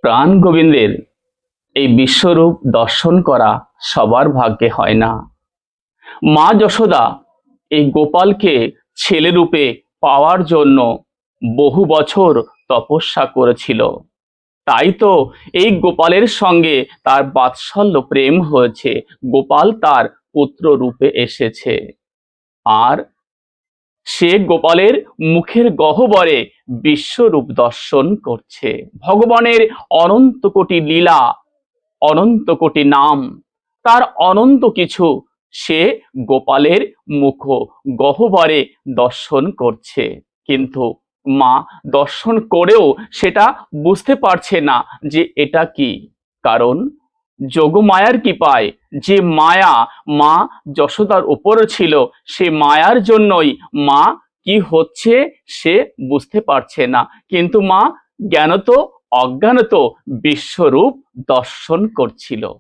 প্রাণ গোবিন্দের এই বিশ্বরূপ দর্শন করা সবার ভাগ্যে হয় না। মা যশোদা এই গোপালকে ছেলেরূপে পাওয়ার জন্য বহু বছর তপস্যা করেছিল। তাই তো এই গোপালের সঙ্গে তার বাৎসল্য প্রেম হয়েছে, গোপাল তার পুত্র রূপে এসেছে। আর সে গোপালের মুখের গহ্বরে বিশ্বরূপ দর্শন করছে। ভগবানের অনন্ত কোটি লীলা, অনন্ত কোটি নাম, তার অনন্ত কিছু সে গোপালের মুখ গহ্বরে দর্শন করছে। কিন্তু মা দর্শন করেও সেটা বুঝতে পারছে না যে এটা কি। কারণ যোগমায়ার কৃপায় যে মায়া মা যশোদার উপরে ছিল, সে মায়ার জন্যই মা কি হচ্ছে সে বুঝতে পারছে না। কিন্তু মা জ্ঞানত অজ্ঞানত বিশ্বরূপ দর্শন করছিল।